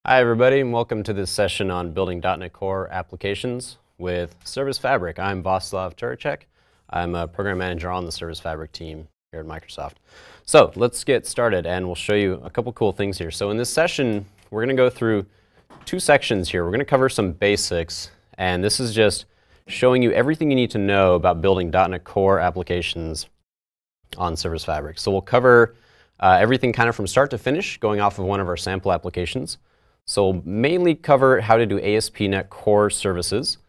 Hi everybody, and welcome to this session on building .NET Core applications with Service Fabric. I'm Vaslav Turacek. I'm a program manager on the Service Fabric team here at Microsoft. So let's get started and we'll show you a couple cool things here. So in this session, we're going to go through two sections here. We're going to cover some basics, and this is just showing you everything you need to know about building .NET Core applications on Service Fabric. So we'll cover everything kind of from start to finish, going off of one of our sample applications. So we'll mainly cover how to do ASP.NET Core services.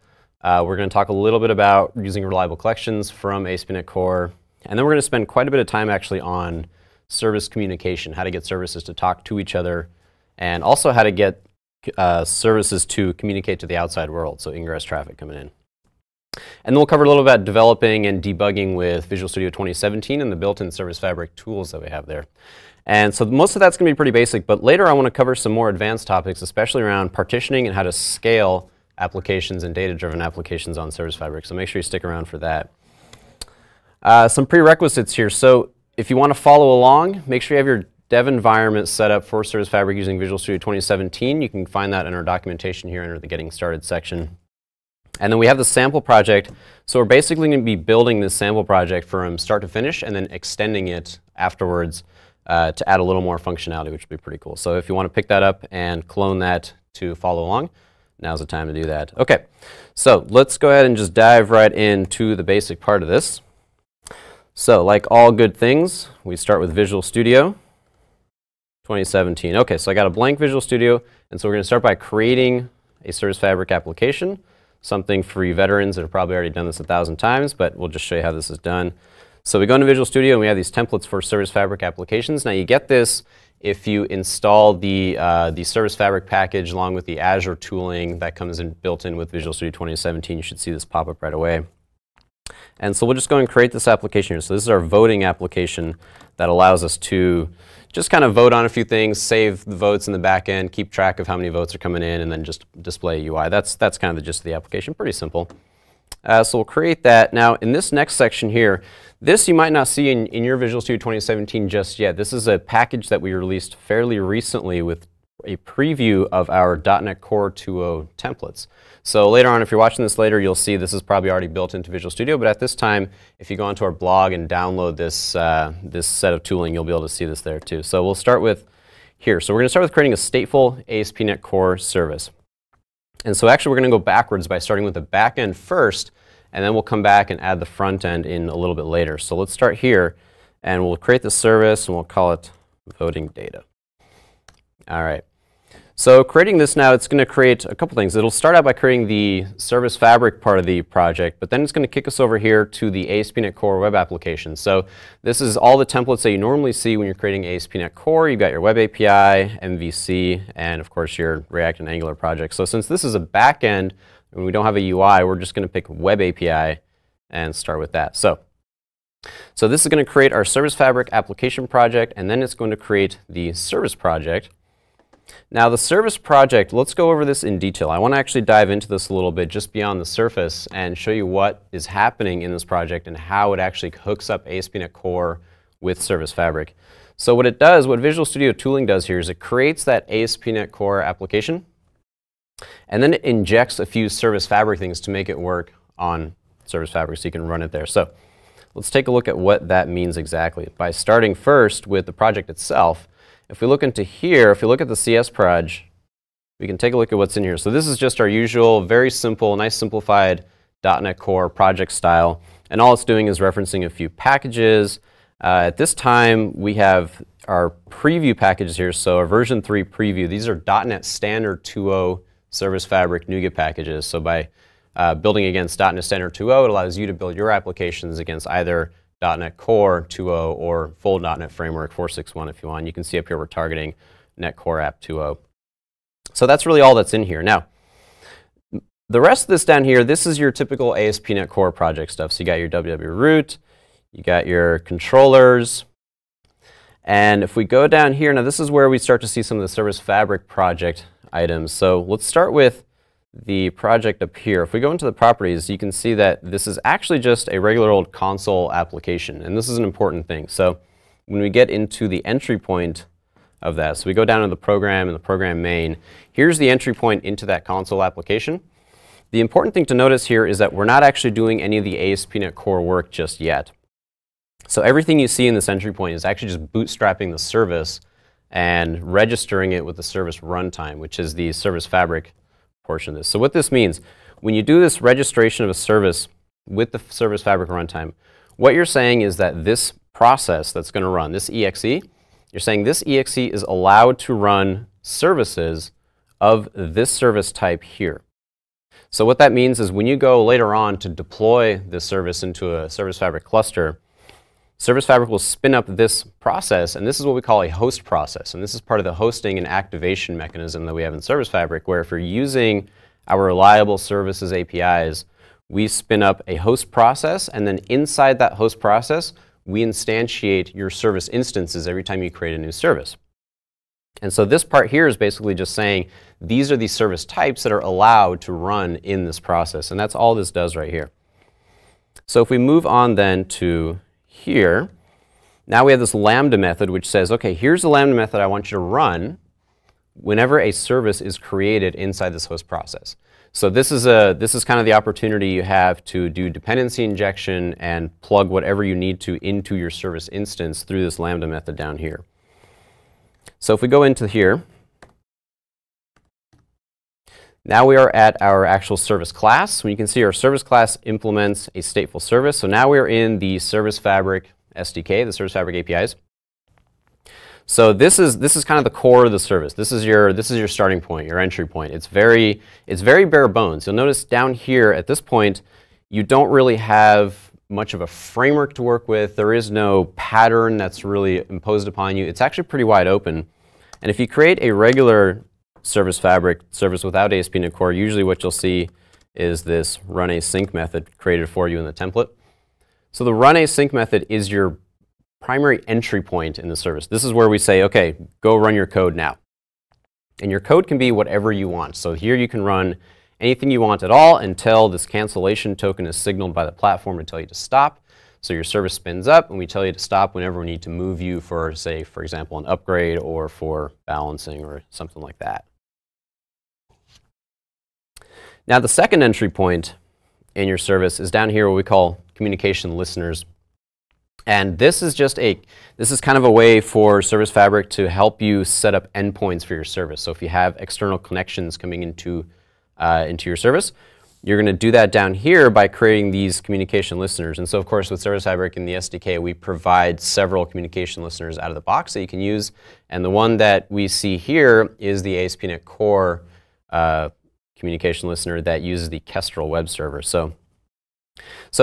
We're going to talk a little bit about using reliable collections from ASP.NET Core. And then we're going to spend quite a bit of time actually on service communication, how to get services to talk to each other, and also how to get services to communicate to the outside world, so ingress traffic coming in. And then we'll cover a little about developing and debugging with Visual Studio 2017 and the built-in Service Fabric tools that we have there. And so most of that's going to be pretty basic, but later I want to cover some more advanced topics, especially around partitioning and how to scale applications and data-driven applications on Service Fabric. So make sure you stick around for that. Some prerequisites here. So if you want to follow along, make sure you have your dev environment set up for Service Fabric using Visual Studio 2017. You can find that in our documentation here under the Getting Started section. And then we have the sample project. So we're basically going to be building this sample project from start to finish and then extending it afterwards to add a little more functionality, which would be pretty cool. So if you want to pick that up and clone that to follow along, now's the time to do that. Okay, so let's go ahead and just dive right into the basic part of this. So like all good things, we start with Visual Studio 2017. Okay, so I got a blank Visual Studio, and so we're going to start by creating a Service Fabric application, something for you veterans that have probably already done this 1,000 times, but we'll just show you how this is done. So we go into Visual Studio and we have these templates for Service Fabric applications. Now you get this if you install the Service Fabric package along with the Azure tooling that comes in built in with Visual Studio 2017. You should see this pop up right away. And so we'll just go and create this application here. So this is our voting application that allows us to just kind of vote on a few things, save the votes in the back end, keep track of how many votes are coming in, and then just display a UI. That's kind of the gist of the application. Pretty simple. So we'll create that. Now in this next section here, this you might not see in your Visual Studio 2017 just yet. This is a package that we released fairly recently with a preview of our .NET Core 2.0 templates. So later on, if you're watching this later, you'll see this is probably already built into Visual Studio, but at this time, if you go onto our blog and download this, this set of tooling, you'll be able to see this there too. So we'll start with here. So we're going to start with creating a stateful ASP.NET Core service. And so actually we're going to go backwards by starting with the back end first, and then we'll come back and add the front end in a little bit later. So let's start here, and we'll create the service, and we'll call it voting data. All right. So creating this now, it's going to create a couple things. It'll start out by creating the Service Fabric part of the project, but then it's going to kick us over here to the ASP.NET Core web application. So this is all the templates that you normally see when you're creating ASP.NET Core. You've got your web API, MVC, and of course your React and Angular project. So since this is a back end and we don't have a UI, we're just going to pick web API and start with that. So this is going to create our Service Fabric application project, and then it's going to create the service project. Now the service project, let's go over this in detail. I want to actually dive into this a little bit just beyond the surface and show you what is happening in this project and how it actually hooks up ASP.NET Core with Service Fabric. So what it does, what Visual Studio tooling does here is it creates that ASP.NET Core application, and then it injects a few Service Fabric things to make it work on Service Fabric so you can run it there. So let's take a look at what that means exactly. By starting first with the project itself, if we look into here, if you look at the CS proj, we can take a look at what's in here. So this is just our usual, very simple, nice simplified .NET Core project style. And all it's doing is referencing a few packages. At this time, we have our preview packages here. So our version 3 preview, these are .NET Standard 2.0 Service Fabric NuGet packages. So by building against .NET Standard 2.0, it allows you to build your applications against either .NET Core 2.0 or full .NET Framework 4.6.1 if you want. You can see up here we're targeting .NET Core App 2.0. So that's really all that's in here. Now, the rest of this down here, this is your typical ASP.NET Core project stuff. So you got your www root, you got your controllers, and if we go down here, now this is where we start to see some of the Service Fabric project items. So let's start with the project up here. If we go into the properties, you can see that this is actually just a regular old console application, and this is an important thing. So when we get into the entry point of that. So we go down to the program and the program main. Here's the entry point into that console application. The important thing to notice here is that we're not actually doing any of the ASP.NET Core work just yet. So everything you see in this entry point is actually just bootstrapping the service and registering it with the service runtime, which is the Service Fabric portion of this. So what this means, when you do this registration of a service with the Service Fabric runtime, what you're saying is that this process that's going to run, this exe, you're saying this exe is allowed to run services of this service type here. So what that means is when you go later on to deploy this service into a Service Fabric cluster, Service Fabric will spin up this process, and this is what we call a host process. And this is part of the hosting and activation mechanism that we have in Service Fabric, where if you're using our reliable services APIs, we spin up a host process, and then inside that host process, we instantiate your service instances every time you create a new service. And so this part here is basically just saying these are the service types that are allowed to run in this process, and that's all this does right here. So if we move on then to here, now we have this Lambda method which says, okay, here's the Lambda method I want you to run whenever a service is created inside this host process. So this is kind of the opportunity you have to do dependency injection and plug whatever you need to into your service instance through this Lambda method down here. So if we go into here, now we are at our actual service class. You can see our service class implements a stateful service. So now we're in the Service Fabric SDK, the Service Fabric APIs. So this is kind of the core of the service. This is your starting point, your entry point. It's very bare bones. You'll notice down here at this point, you don't really have much of a framework to work with. There is no pattern that's really imposed upon you. It's actually pretty wide open. And if you create a regular Service Fabric service without ASP.NET Core, usually what you'll see is this run async method created for you in the template. So the run async method is your primary entry point in the service. This is where we say, okay, go run your code now. And your code can be whatever you want. So here you can run anything you want at all until this cancellation token is signaled by the platform to tell you to stop. So your service spins up, and we tell you to stop whenever we need to move you for, say, for example, an upgrade or for balancing or something like that. Now the second entry point in your service is down here what we call communication listeners. And this is kind of a way for Service Fabric to help you set up endpoints for your service. So if you have external connections coming into your service, you're going to do that down here by creating these communication listeners. And so of course with Service Fabric in the SDK, we provide several communication listeners out of the box that you can use. And the one that we see here is the ASP.NET Core communication listener that uses the Kestrel web server. So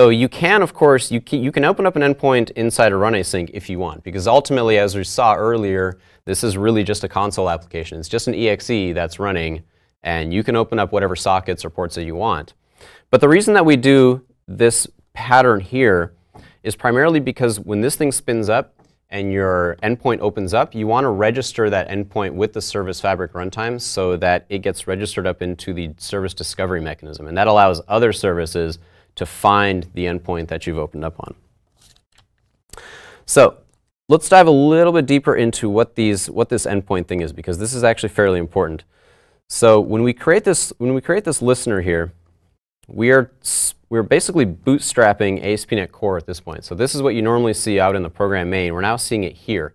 you can, of course, you can open up an endpoint inside a run async if you want, because ultimately, as we saw earlier, this is really just a console application. It's just an exe that's running, and you can open up whatever sockets or ports that you want. But the reason that we do this pattern here is primarily because when this thing spins up and your endpoint opens up, you want to register that endpoint with the Service Fabric runtime so that it gets registered up into the service discovery mechanism. And that allows other services to find the endpoint that you've opened up on. So let's dive a little bit deeper into what this endpoint thing is, because this is actually fairly important. So when we create this listener here, we're basically bootstrapping ASP.NET Core at this point. So this is what you normally see out in the program main. We're now seeing it here.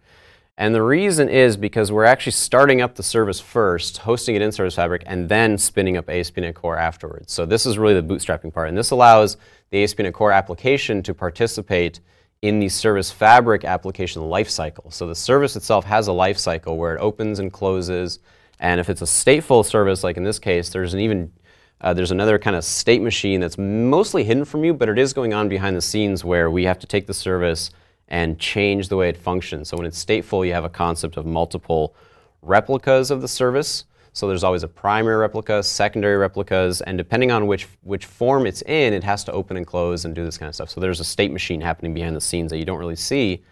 And the reason is because we're actually starting up the service first, hosting it in Service Fabric, and then spinning up ASP.NET Core afterwards. So this is really the bootstrapping part. And this allows the ASP.NET Core application to participate in the Service Fabric application lifecycle. So the service itself has a lifecycle where it opens and closes. And if it's a stateful service, like in this case, there's another kind of state machine that's mostly hidden from you, but it is going on behind the scenes where we have to take the service and change the way it functions. So when it's stateful, you have a concept of multiple replicas of the service. So there's always a primary replica, secondary replicas, and depending on which form it's in, it has to open and close and do this kind of stuff. So there's a state machine happening behind the scenes that you don't really see,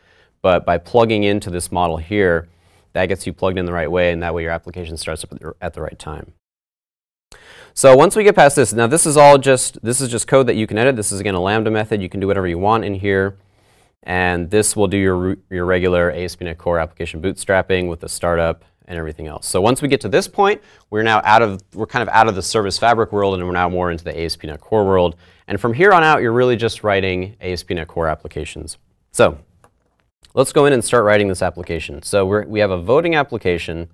but by plugging into this model here, that gets you plugged in the right way, and that way your application starts up at the right time. So once we get past this, now this is just code that you can edit. This is again a Lambda method. You can do whatever you want in here. And this will do your regular ASP.NET Core application bootstrapping with the startup and everything else. So once we get to this point, we're kind of out of the Service Fabric world, and we're now more into the ASP.NET Core world. And from here on out, you're really just writing ASP.NET Core applications. So let's go in and start writing this application. So we have a voting application,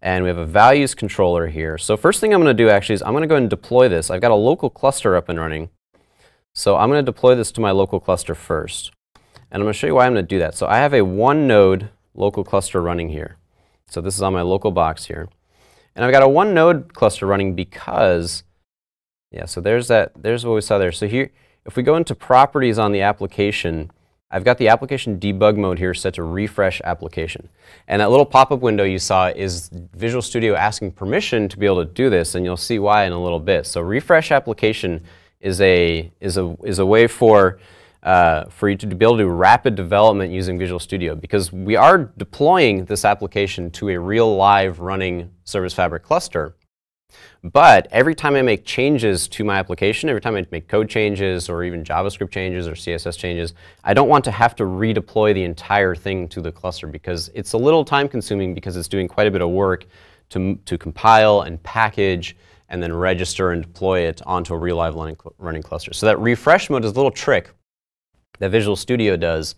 and we have a values controller here. So first thing I'm going to do actually is I'm going to go ahead and deploy this. I've got a local cluster up and running. So I'm going to deploy this to my local cluster first. And I'm going to show you why I'm going to do that. So I have a one node local cluster running here. So this is on my local box here. And I've got a one node cluster running because, yeah, so there's what we saw there. So here, if we go into properties on the application, I've got the application debug mode here set to refresh application. And that little pop-up window you saw is Visual Studio asking permission to be able to do this, and you'll see why in a little bit. So refresh application is a way for you to be able to do rapid development using Visual Studio, because we are deploying this application to a real live running Service Fabric cluster. But every time I make changes to my application, every time I make code changes or even JavaScript changes or CSS changes, I don't want to have to redeploy the entire thing to the cluster, because it's a little time consuming, because it's doing quite a bit of work to compile and package and then register and deploy it onto a real live running cluster. So that refresh mode is a little trick that Visual Studio does,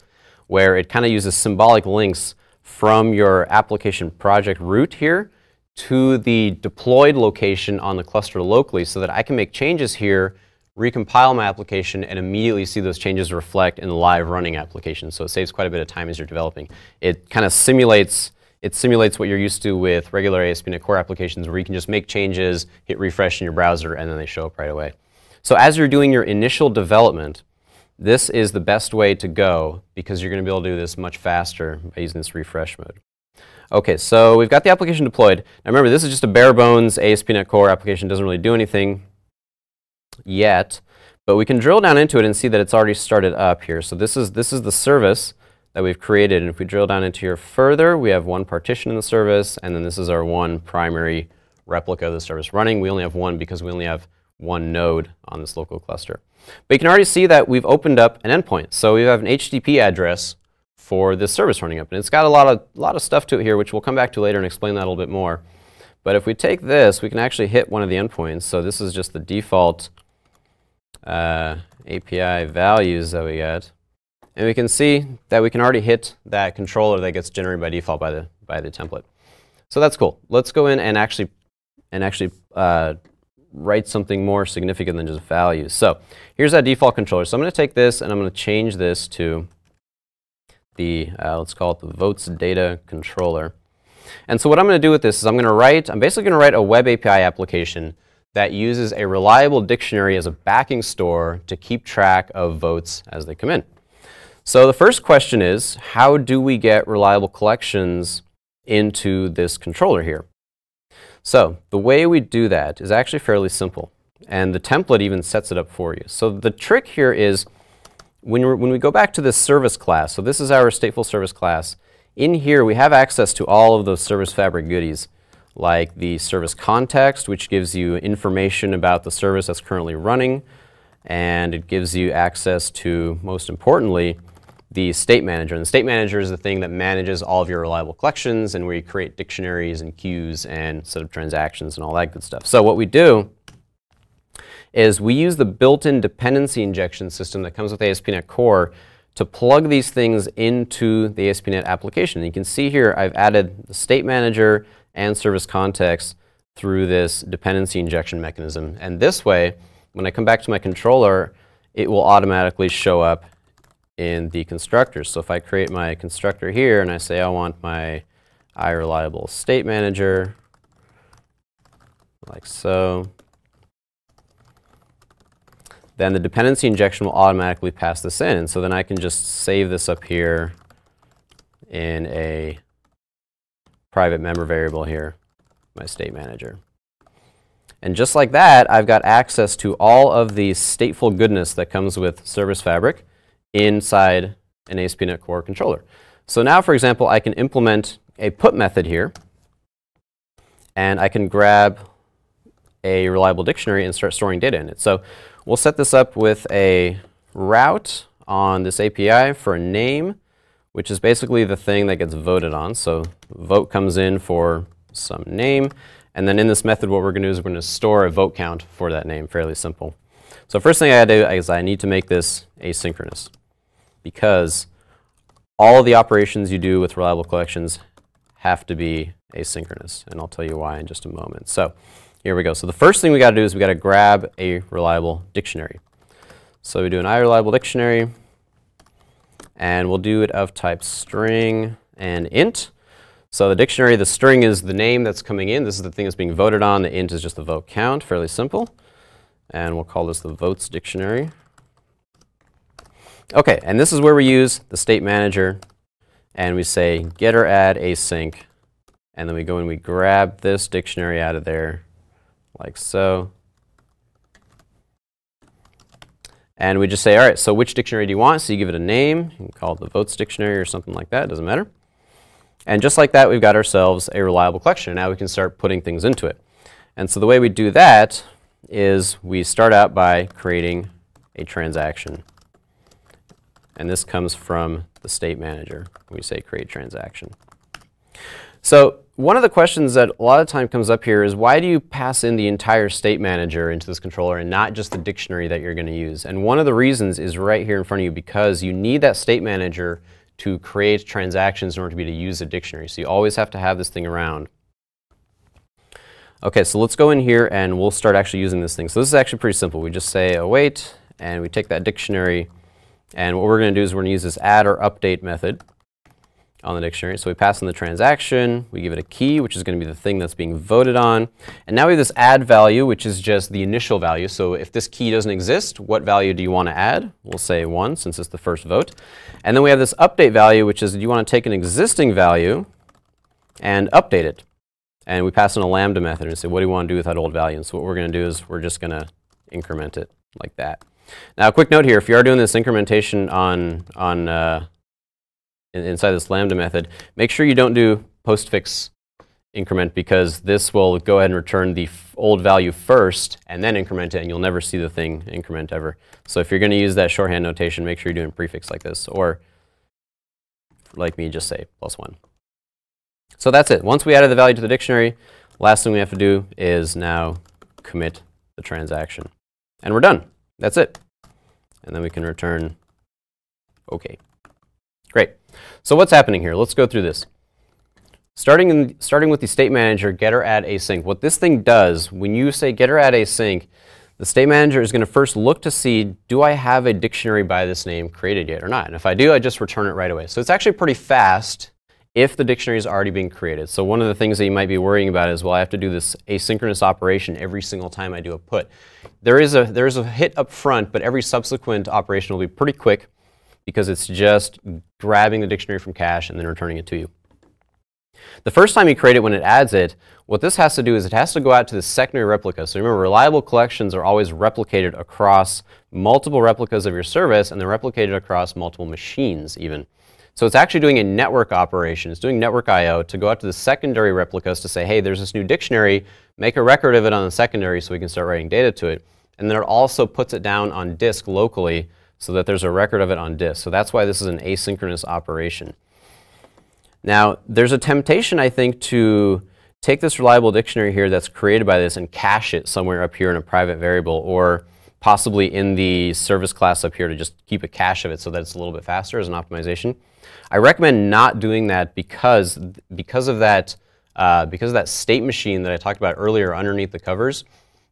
where it kind of uses symbolic links from your application project root here to the deployed location on the cluster locally, so that I can make changes here, recompile my application, and immediately see those changes reflect in the live running application. So it saves quite a bit of time as you're developing. It kind of simulates what you're used to with regular ASP.NET Core applications, where you can just make changes, hit refresh in your browser, and then they show up right away. So as you're doing your initial development, this is the best way to go, because you're going to be able to do this much faster by using this refresh mode. Okay, so we've got the application deployed. Now remember, this is just a bare bones ASP.NET Core application. It doesn't really do anything yet, but we can drill down into it and see that it's already started up here. So this is the service that we've created, and if we drill down into here further, we have one partition in the service, and then this is our one primary replica of the service running. We only have one because we only have one node on this local cluster. But you can already see that we've opened up an endpoint. So we have an HTTP address for this service running up, and it's got a lot of stuff to it here, which we'll come back to later and explain that a little bit more. But if we take this, we can actually hit one of the endpoints. So this is just the default API values that we get, and we can see that we can already hit that controller that gets generated by default by the template. So that's cool. Let's go in and actually write something more significant than just values. So here's that default controller. So I'm going to take this and I'm going to change this to the, let's call it the votes data controller. And so what I'm going to do with this is I'm basically going to write a web API application that uses a reliable dictionary as a backing store to keep track of votes as they come in. So the first question is, how do we get reliable collections into this controller here? So the way we do that is actually fairly simple, and the template even sets it up for you. So the trick here is when we go back to this service class, so this is our stateful service class, in here we have access to all of those Service Fabric goodies, like the service context, which gives you information about the service that's currently running, and it gives you access to, most importantly, the state manager. And the state manager is the thing that manages all of your reliable collections and where you create dictionaries and queues and set up transactions and all that good stuff. So what we do is we use the built-in dependency injection system that comes with ASP.NET Core to plug these things into the ASP.NET application. And you can see here I've added the state manager and service context through this dependency injection mechanism. And this way, when I come back to my controller, it will automatically show up in the constructors. So if I create my constructor here and I say I want my iReliable state manager, like so, then the dependency injection will automatically pass this in. And so then I can just save this up here in a private member variable here, my state manager. And just like that, I've got access to all of the stateful goodness that comes with Service Fabric inside an ASP.NET Core controller. So now, for example, I can implement a put method here, and I can grab a reliable dictionary and start storing data in it. So we'll set this up with a route on this API for a name, which is basically the thing that gets voted on. So vote comes in for some name, and then in this method what we're going to do is we're going to store a vote count for that name. Fairly simple. So first thing I gotta do is I need to make this asynchronous, because all of the operations you do with reliable collections have to be asynchronous, and I'll tell you why in just a moment. So here we go. So the first thing we got to do is we got to grab a reliable dictionary. So we do an iReliable dictionary, and we'll do it of type string and int. So the dictionary, the string is the name that's coming in. This is the thing that's being voted on. The int is just the vote count. Fairly simple. And we'll call this the votes dictionary. Okay, and this is where we use the state manager, and we say get or add async, and then we go and we grab this dictionary out of there, like so. And we just say, all right, so which dictionary do you want? So you give it a name. You can call it the votes dictionary or something like that. It doesn't matter. And just like that, we've got ourselves a reliable collection. Now we can start putting things into it. And so the way we do that is we start out by creating a transaction. And this comes from the state manager. We say create transaction. So one of the questions that a lot of time comes up here is, why do you pass in the entire state manager into this controller and not just the dictionary that you're going to use? And one of the reasons is right here in front of you, because you need that state manager to create transactions in order to be able to use a dictionary. So you always have to have this thing around. Okay, so let's go in here and we'll start actually using this thing. So this is actually pretty simple. We just say await, and we take that dictionary, and what we're going to do is we're going to use this add or update method on the dictionary. So we pass in the transaction, we give it a key, which is going to be the thing that's being voted on. And now we have this add value, which is just the initial value. So if this key doesn't exist, what value do you want to add? We'll say 1, since it's the first vote. And then we have this update value, which is, do you want to take an existing value and update it? And we pass in a lambda method and say, what do you want to do with that old value? And so what we're going to do is we're just going to increment it like that. Now, a quick note here, if you are doing this incrementation inside this lambda method, make sure you don't do postfix increment, because this will go ahead and return the old value first and then increment it, and you'll never see the thing increment ever. So if you're going to use that shorthand notation, make sure you're doing prefix like this, or like me, just say +1. So that's it. Once we added the value to the dictionary, last thing we have to do is now commit the transaction. And we're done. That's it. And then we can return OK. Great. So what's happening here? Let's go through this. Starting with the state manager, get or add async. What this thing does, when you say get or add async, the state manager is going to first look to see, do I have a dictionary by this name created yet or not? And if I do, I just return it right away. So it's actually pretty fast if the dictionary is already being created. So one of the things that you might be worrying about is, well, I have to do this asynchronous operation every single time I do a put. There is a hit up front, but every subsequent operation will be pretty quick, because it's just grabbing the dictionary from cache and then returning it to you. The first time you create it, when it adds it, what this has to do is it has to go out to the secondary replica. So remember, reliable collections are always replicated across multiple replicas of your service, and they're replicated across multiple machines even. So it's actually doing a network operation. It's doing network I/O to go out to the secondary replicas to say, hey, there's this new dictionary, make a record of it on the secondary so we can start writing data to it. And then it also puts it down on disk locally so that there's a record of it on disk. So that's why this is an asynchronous operation. Now, there's a temptation, I think, to take this reliable dictionary here that's created by this and cache it somewhere up here in a private variable, or possibly in the service class up here to just keep a cache of it so that it's a little bit faster as an optimization. I recommend not doing that because of that state machine that I talked about earlier underneath the covers,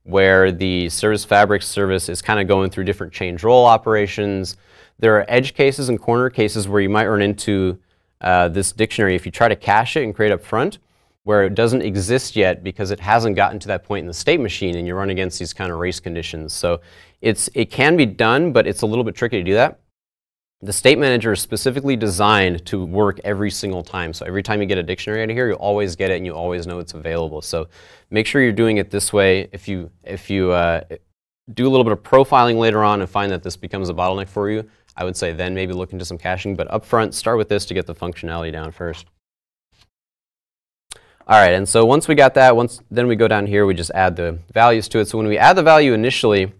where the Service Fabric service is kind of going through different change role operations. There are edge cases and corner cases where you might run into this dictionary if you try to cache it and create up front, where it doesn't exist yet because it hasn't gotten to that point in the state machine, and you run against these kind of race conditions. So it can be done, but it's a little bit tricky to do that. The state manager is specifically designed to work every single time. So every time you get a dictionary out of here, you'll always get it and you always know it's available. So make sure you're doing it this way. If you do a little bit of profiling later on and find that this becomes a bottleneck for you, I would say then maybe look into some caching. But up front, start with this to get the functionality down first. All right, and so once we got that, then we go down here, we just add the values to it. So when we add the value initially,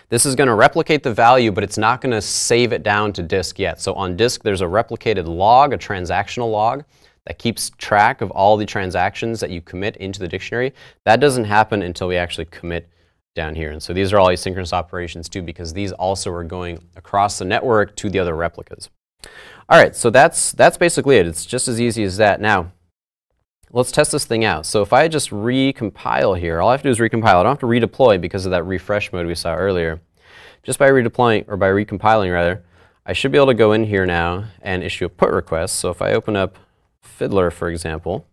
This is going to replicate the value, but it's not going to save it down to disk yet. So on disk, there's a replicated log, a transactional log, that keeps track of all the transactions that you commit into the dictionary. That doesn't happen until we actually commit down here. And so these are all asynchronous operations too, because these also are going across the network to the other replicas. All right, so that's basically it. It's just as easy as that. Now, let's test this thing out. So if I just recompile here, all I have to do is recompile. I don't have to redeploy because of that refresh mode we saw earlier. Just by redeploying, or by recompiling rather, I should be able to go in here now and issue a put request. So if I open up Fiddler, for example,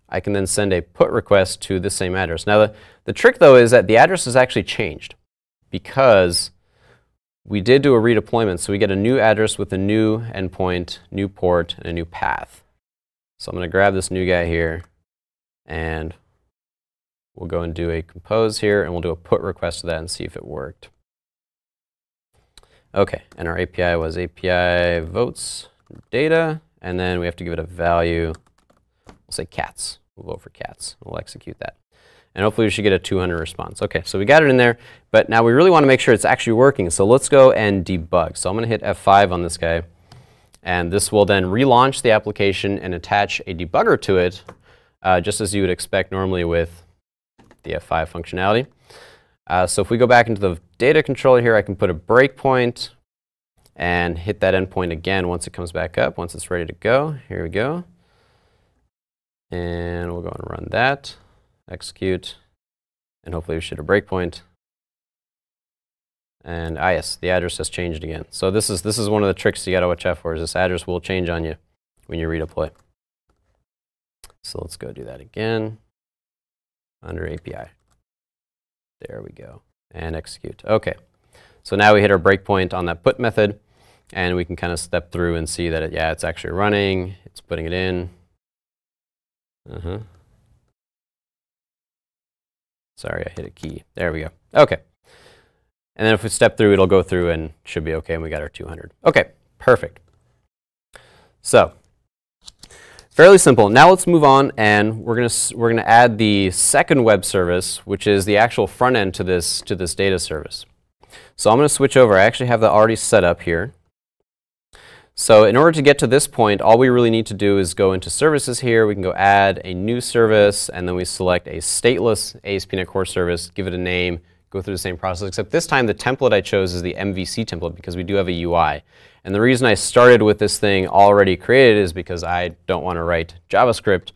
I can then send a put request to the same address. Now the trick though is that the address has actually changed because we did do a redeployment, so we get a new address with a new endpoint, new port, and a new path. So I'm going to grab this new guy here, and we'll go and do a compose here, and we'll do a put request to that and see if it worked. Okay, and our API was API votes data, and then we have to give it a value. We'll say cats. We'll vote for cats. We'll execute that. And hopefully we should get a 200 response. Okay, so we got it in there, but now we really want to make sure it's actually working. So let's go and debug. So I'm going to hit F5 on this guy, and this will then relaunch the application and attach a debugger to it, just as you would expect normally with the F5 functionality. So if we go back into the data controller here, I can put a breakpoint and hit that endpoint again once it comes back up, once it's ready to go. Here we go. And we'll go and run that. Execute, and hopefully we should have a breakpoint. And yes, the address has changed again. So this is one of the tricks you got to watch out for, is this address will change on you when you redeploy. So let's go do that again under API. There we go, and execute. Okay, so now we hit our breakpoint on that put method, and we can kind of step through and see that it's actually running. It's putting it in. Sorry, I hit a key. There we go. Okay. And then if we step through, it'll go through and should be okay, and we got our 200. Okay, perfect. So, fairly simple. Now let's move on, and we're gonna add the second web service, which is the actual front end to this data service. So I'm gonna switch over. I actually have that already set up here. So in order to get to this point, all we really need to do is go into services here. We can go add a new service, and then we select a stateless ASP.NET Core service, give it a name, go through the same process, except this time the template I chose is the MVC template because we do have a UI. And the reason I started with this thing already created is because I don't want to write JavaScript.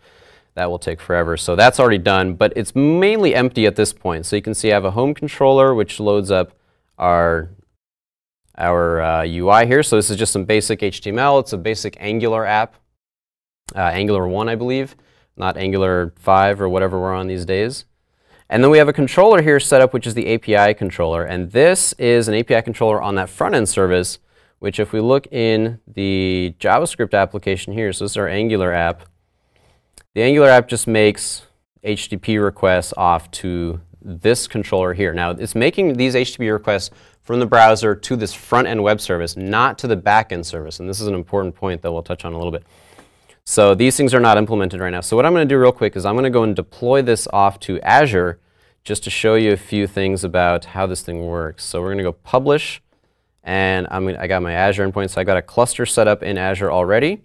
That will take forever. So that's already done, but it's mainly empty at this point. So you can see I have a home controller, which loads up our UI here. So this is just some basic HTML. It's a basic Angular app, Angular 1, I believe, not Angular 5 or whatever we're on these days. And then we have a controller here set up, which is the API controller. And this is an API controller on that front-end service, which if we look in the JavaScript application here, so this is our Angular app. The Angular app just makes HTTP requests off to this controller here. Now, it's making these HTTP requests from the browser to this front-end web service, not to the back-end service. And this is an important point that we'll touch on a little bit. So these things are not implemented right now. So what I'm going to do real quick is I'm going to go and deploy this off to Azure just to show you a few things about how this thing works. So we're going to go publish, and I got my Azure endpoint. So I got a cluster set up in Azure already,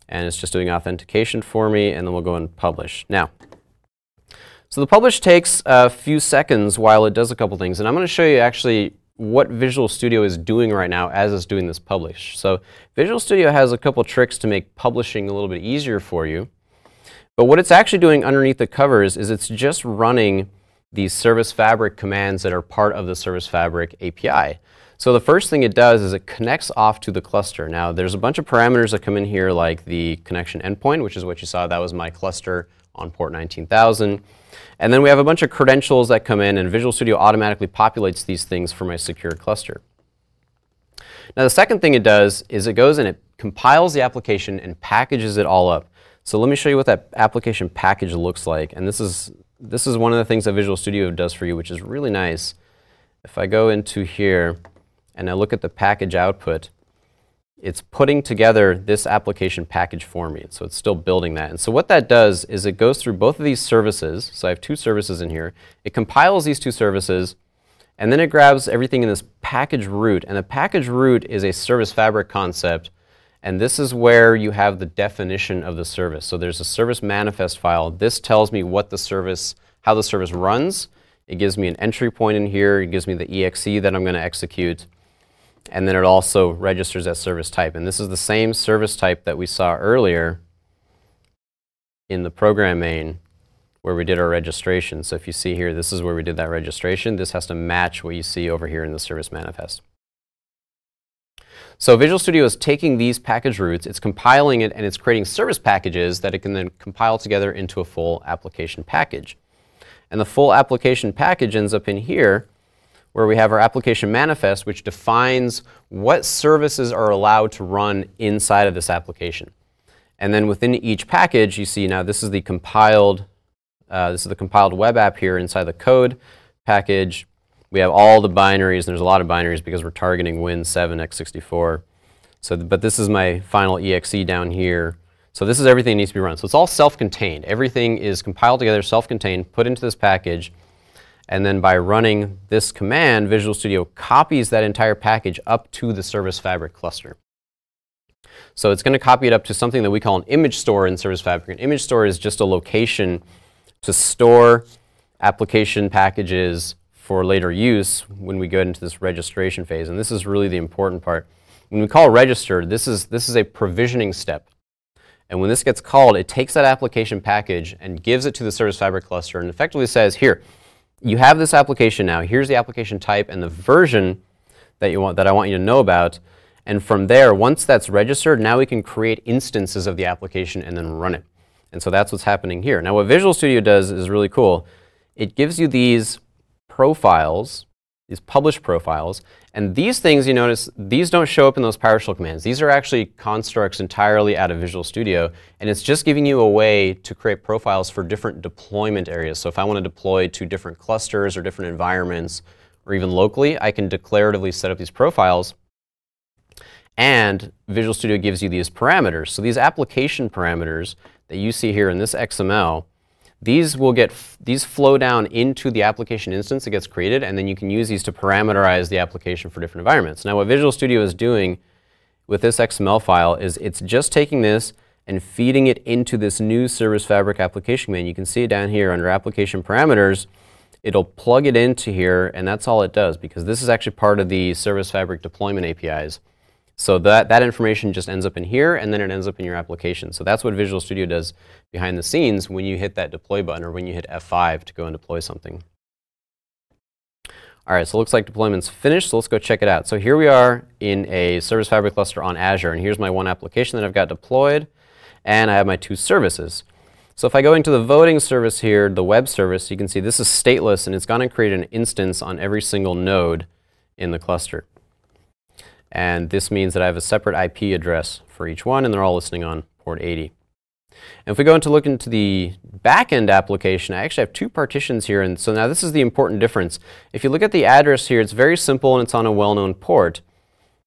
and it's just doing authentication for me, and then we'll go and publish. Now, so the publish takes a few seconds while it does a couple things, and I'm going to show you actually what Visual Studio is doing right now as it's doing this publish. So Visual Studio has a couple tricks to make publishing a little bit easier for you. But what it's actually doing underneath the covers is it's just running these Service Fabric commands that are part of the Service Fabric API. So the first thing it does is it connects off to the cluster. Now there's a bunch of parameters that come in here, like the connection endpoint, which is what you saw. That was my cluster on port 19,000. And then we have a bunch of credentials that come in, and Visual Studio automatically populates these things for my secure cluster. Now the second thing it does is it goes and it compiles the application and packages it all up. So let me show you what that application package looks like. And this is one of the things that Visual Studio does for you, which is really nice. If I go into here and I look at the package output, it's putting together this application package for me. So it's still building that. And so what that does is it goes through both of these services. So I have two services in here. It compiles these two services, and then it grabs everything in this package root. And the package root is a service fabric concept. And this is where you have the definition of the service. So there's a service manifest file. This tells me what the service, how the service runs. It gives me an entry point in here. It gives me the exe that I'm going to execute. And then it also registers that service type. And this is the same service type that we saw earlier in the program main where we did our registration. So if you see here, this is where we did that registration. This has to match what you see over here in the service manifest. So Visual Studio is taking these package roots, it's compiling it, and it's creating service packages that it can then compile together into a full application package. And the full application package ends up in here, where we have our application manifest, which defines what services are allowed to run inside of this application. And then within each package, you see now this is the compiled web app here inside the code package. We have all the binaries, and there's a lot of binaries because we're targeting Win7 x64. So, but this is my final exe down here. So this is everything that needs to be run. So it's all self-contained. Everything is compiled together, self-contained, put into this package. And then by running this command, Visual Studio copies that entire package up to the Service Fabric cluster. So it's going to copy it up to something that we call an image store in Service Fabric. An image store is just a location to store application packages for later use when we go into this registration phase. And this is really the important part. When we call register, this is a provisioning step. And when this gets called, it takes that application package and gives it to the Service Fabric cluster and effectively says, here, you have this application now. Here's the application type and the version that I want you to know about. And from there, once that's registered, now we can create instances of the application and then run it. And so that's what's happening here. Now what Visual Studio does is really cool. It gives you these profiles, these published profiles, and these things, you notice, these don't show up in those PowerShell commands. These are actually constructs entirely out of Visual Studio, and it's just giving you a way to create profiles for different deployment areas. So if I want to deploy to different clusters or different environments, or even locally, I can declaratively set up these profiles, and Visual Studio gives you these parameters. So these application parameters that you see here in this XML, these flow down into the application instance that gets created, and then you can use these to parameterize the application for different environments. Now what Visual Studio is doing with this XML file is it's just taking this and feeding it into this new Service Fabric application command. You can see it down here under application parameters. It'll plug it into here, and that's all it does, because this is actually part of the Service Fabric deployment APIs. So that information just ends up in here, and then it ends up in your application. So that's what Visual Studio does behind the scenes when you hit that deploy button or when you hit F5 to go and deploy something. All right, so it looks like deployment's finished, so let's go check it out. So here we are in a Service Fabric cluster on Azure, and here's my one application that I've got deployed, and I have my two services. So if I go into the voting service here, the web service, you can see this is stateless, and it's going to create an instance on every single node in the cluster. And this means that I have a separate IP address for each one, and they're all listening on port 80. And if we go into look into the backend application, I actually have two partitions here, and so now this is the important difference. If you look at the address here, it's very simple and it's on a well-known port.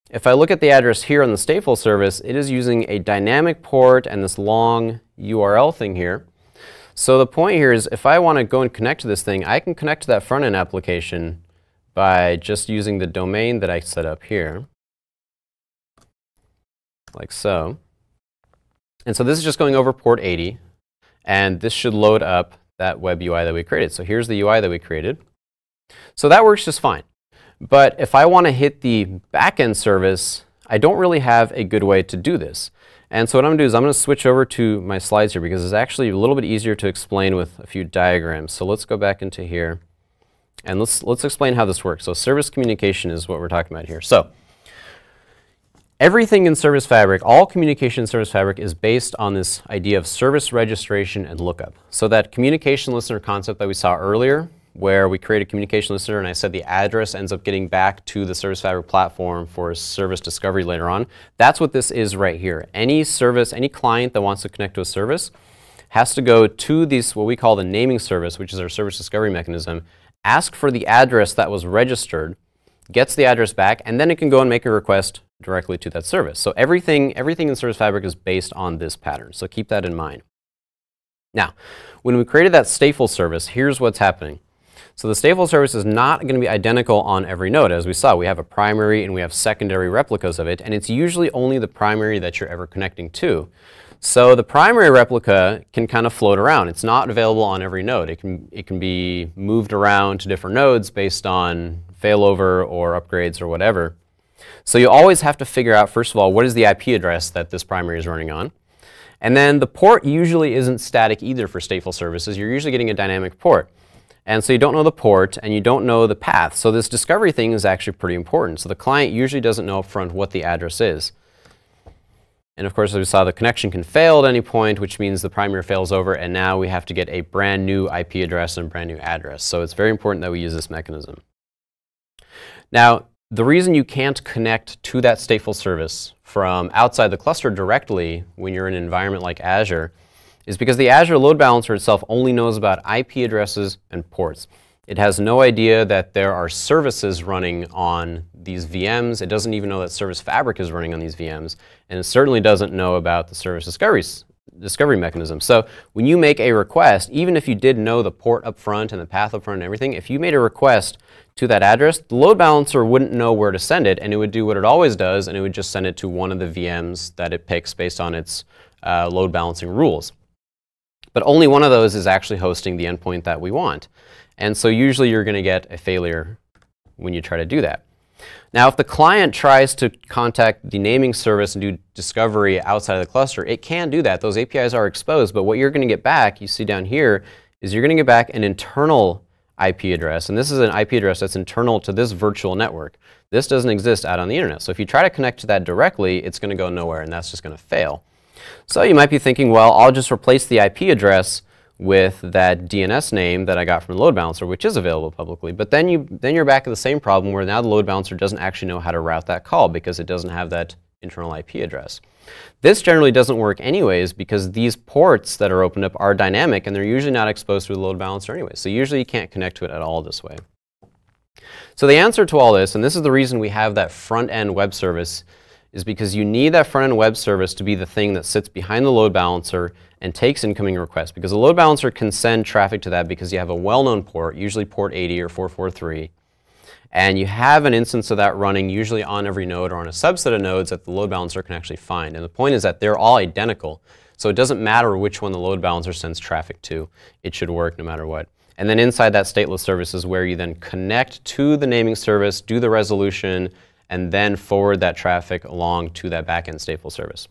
If I look at the address here on the stateful service, it is using a dynamic port and this long URL thing here. So the point here is if I want to go and connect to this thing, I can connect to that front-end application by just using the domain that I set up here, like so. And so this is just going over port 80, and this should load up that web UI that we created. So here's the UI that we created. So that works just fine. But if I want to hit the backend service, I don't really have a good way to do this. And so what I'm going to do is I'm going to switch over to my slides here because it's actually a little bit easier to explain with a few diagrams. So let's go back into here, and let's explain how this works. So service communication is what we're talking about here. So everything in Service Fabric, all communication in Service Fabric is based on this idea of service registration and lookup. So that communication listener concept that we saw earlier, where we create a communication listener and I said the address ends up getting back to the Service Fabric platform for service discovery later on, that's what this is right here. Any service, any client that wants to connect to a service has to go to this, what we call the naming service, which is our service discovery mechanism, ask for the address that was registered, gets the address back, and then it can go and make a request directly to that service. So everything in Service Fabric is based on this pattern. So keep that in mind. Now, when we created that stateful service, here's what's happening. So the stateful service is not going to be identical on every node. As we saw, we have a primary and we have secondary replicas of it, and it's usually only the primary that you're ever connecting to. So the primary replica can kind of float around. It's not available on every node. It can be moved around to different nodes based on failover or upgrades or whatever. So you always have to figure out, first of all, what is the IP address that this primary is running on. And then the port usually isn't static either for stateful services. You're usually getting a dynamic port. And so you don't know the port and you don't know the path. So this discovery thing is actually pretty important. So the client usually doesn't know up front what the address is. And of course, as we saw, the connection can fail at any point, which means the primary fails over, and now we have to get a brand new IP address and a brand new address. So it's very important that we use this mechanism. Now, the reason you can't connect to that stateful service from outside the cluster directly when you're in an environment like Azure is because the Azure load balancer itself only knows about IP addresses and ports. It has no idea that there are services running on these VMs. It doesn't even know that Service Fabric is running on these VMs. And it certainly doesn't know about the service discovery mechanism. So when you make a request, even if you did know the port up front and the path up front and everything, if you made a request to that address, the load balancer wouldn't know where to send it, and it would do what it always does, and it would just send it to one of the VMs that it picks based on its load balancing rules. But only one of those is actually hosting the endpoint that we want. And so usually you're going to get a failure when you try to do that. Now, if the client tries to contact the naming service and do discovery outside of the cluster, it can do that. Those APIs are exposed, but what you're going to get back, you see down here, is you're going to get back an internal IP address. And this is an IP address that's internal to this virtual network. This doesn't exist out on the internet. So if you try to connect to that directly, it's going to go nowhere, and that's just going to fail. So you might be thinking, well, I'll just replace the IP address with that DNS name that I got from the load balancer, which is available publicly. But then you're back at the same problem where now the load balancer doesn't actually know how to route that call because it doesn't have that internal IP address. This generally doesn't work anyways because these ports that are opened up are dynamic and they're usually not exposed to the load balancer anyway. So usually you can't connect to it at all this way. So the answer to all this, and this is the reason we have that front-end web service, is because you need that front-end web service to be the thing that sits behind the load balancer and takes incoming requests. Because the load balancer can send traffic to that because you have a well-known port, usually port 80 or 443, and you have an instance of that running usually on every node or on a subset of nodes that the load balancer can actually find. And the point is that they're all identical, so it doesn't matter which one the load balancer sends traffic to. It should work no matter what. And then inside that stateless service is where you then connect to the naming service, do the resolution, and then forward that traffic along to that backend stateful service.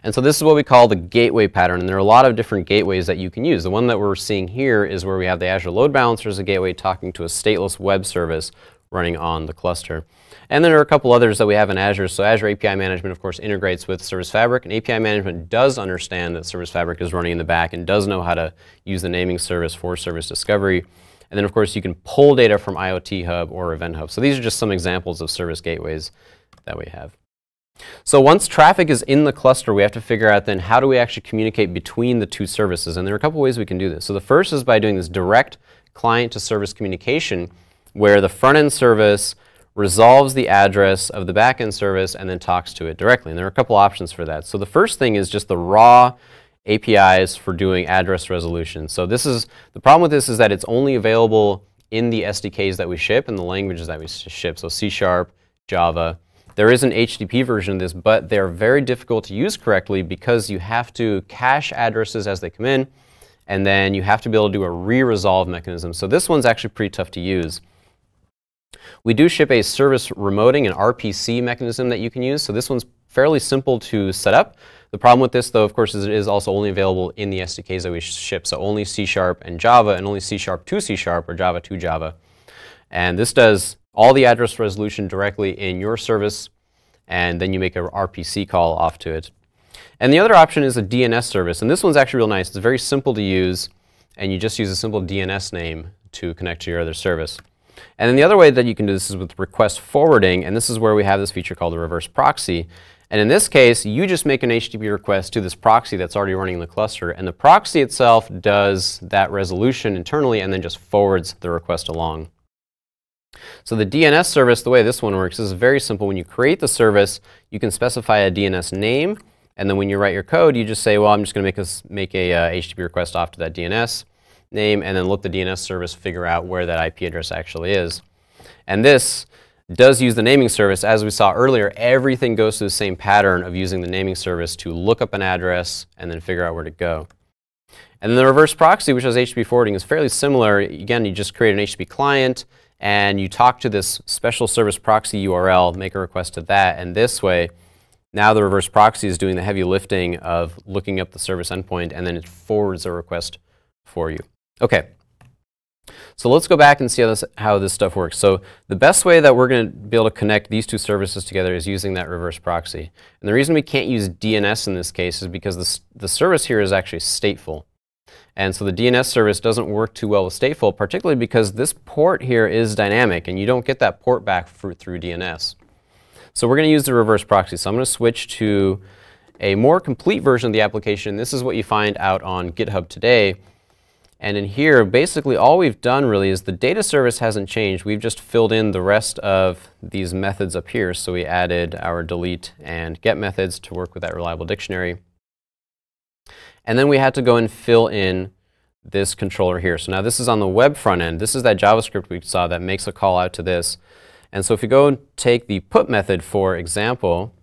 And so this is what we call the gateway pattern, and there are a lot of different gateways that you can use. The one that we're seeing here is where we have the Azure load balancer as a gateway talking to a stateless web service running on the cluster. And then there are a couple others that we have in Azure. So Azure API Management, of course, integrates with Service Fabric, and API Management does understand that Service Fabric is running in the back and does know how to use the naming service for service discovery. And then, of course, you can pull data from IoT Hub or Event Hub. So these are just some examples of service gateways that we have. So once traffic is in the cluster, we have to figure out then how do we actually communicate between the two services. And there are a couple ways we can do this. So the first is by doing this direct client-to-service communication, where the front-end service resolves the address of the back-end service and then talks to it directly. And there are a couple options for that. So the first thing is just the raw APIs for doing address resolution. So this is the problem with this is that it's only available in the SDKs that we ship and the languages that we ship. So C#, Java. There is an HTTP version of this, but they're very difficult to use correctly because you have to cache addresses as they come in, and then you have to be able to do a re-resolve mechanism. So this one's actually pretty tough to use. We do ship a service remoting, an RPC mechanism that you can use. So this one's fairly simple to set up. The problem with this, though, of course, is it is also only available in the SDKs that we ship. So only C# and Java, and only C# to C# or Java to Java. And this does all the address resolution directly in your service, and then you make an RPC call off to it. And the other option is a DNS service, and this one's actually real nice. It's very simple to use, and you just use a simple DNS name to connect to your other service. And then the other way that you can do this is with request forwarding, and this is where we have this feature called the reverse proxy. And in this case, you just make an HTTP request to this proxy that's already running in the cluster, and the proxy itself does that resolution internally and then just forwards the request along. So the DNS service, the way this one works is very simple. When you create the service, you can specify a DNS name, and then when you write your code, you just say, well, I'm just going to make a HTTP request off to that DNS name, and then let the DNS service figure out where that IP address actually is. And this does use the naming service. As we saw earlier, everything goes through the same pattern of using the naming service to look up an address and then figure out where to go. And then the reverse proxy, which has HTTP forwarding, is fairly similar. Again, you just create an HTTP client, and you talk to this special service proxy URL, make a request to that, and this way, now the reverse proxy is doing the heavy lifting of looking up the service endpoint, and then it forwards a request for you. Okay, so let's go back and see how this stuff works. So the best way that we're going to be able to connect these two services together is using that reverse proxy. And the reason we can't use DNS in this case is because the service here is actually stateful. And so the DNS service doesn't work too well with stateful, particularly because this port here is dynamic, and you don't get that port back through DNS. So we're going to use the reverse proxy. So I'm going to switch to a more complete version of the application. This is what you find out on GitHub today. And in here, basically all we've done really is the data service hasn't changed. We've just filled in the rest of these methods up here. So we added our delete and get methods to work with that reliable dictionary. And then we had to go and fill in this controller here. So now this is on the web front end. This is that JavaScript we saw that makes a call out to this. And so if you go and take the put method, for example,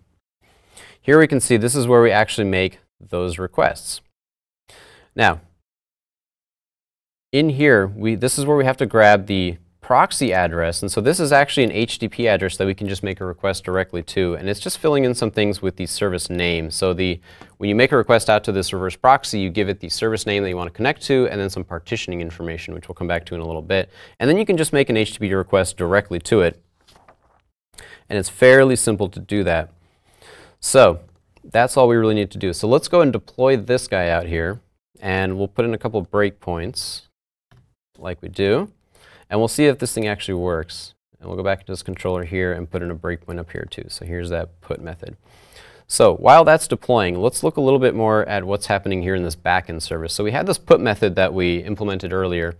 here we can see this is where we actually make those requests. Now, in here, this is where we have to grab the proxy address. And so this is actually an HTTP address that we can just make a request directly to. And it's just filling in some things with the service name. So when you make a request out to this reverse proxy, you give it the service name that you want to connect to, and then some partitioning information, which we'll come back to in a little bit. And then you can just make an HTTP request directly to it. And it's fairly simple to do that. So that's all we really need to do. So let's go and deploy this guy out here. And we'll put in a couple breakpoints like we do. And we'll see if this thing actually works. And we'll go back into this controller here and put in a breakpoint up here too. So here's that put method. So while that's deploying, let's look a little bit more at what's happening here in this backend service. So we had this put method that we implemented earlier.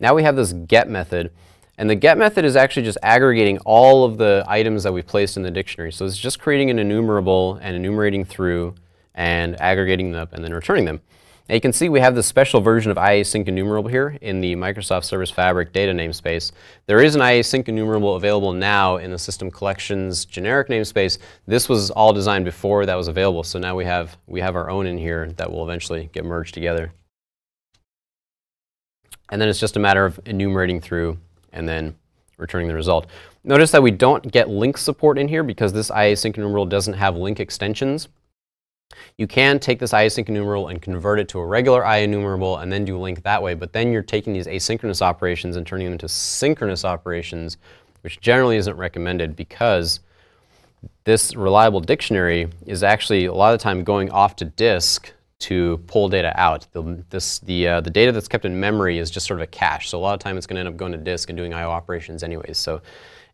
Now we have this get method. And the get method is actually just aggregating all of the items that we placed in the dictionary. So it's just creating an enumerable and enumerating through and aggregating them up and then returning them. Now you can see we have this special version of IAsync enumerable here in the Microsoft Service Fabric data namespace. There is an IAsync enumerable available now in the system collections generic namespace. This was all designed before that was available, so now we have our own in here that will eventually get merged together. And then it's just a matter of enumerating through and then returning the result. Notice that we don't get link support in here because this IAsync enumerable doesn't have link extensions. You can take this IAsync enumerable and convert it to a regular IEnumerable and then do link that way, but then you're taking these asynchronous operations and turning them into synchronous operations, which generally isn't recommended because this reliable dictionary is actually a lot of the time going off to disk to pull data out. The data that's kept in memory is just sort of a cache, so a lot of time it's going to end up going to disk and doing I/O operations anyways. So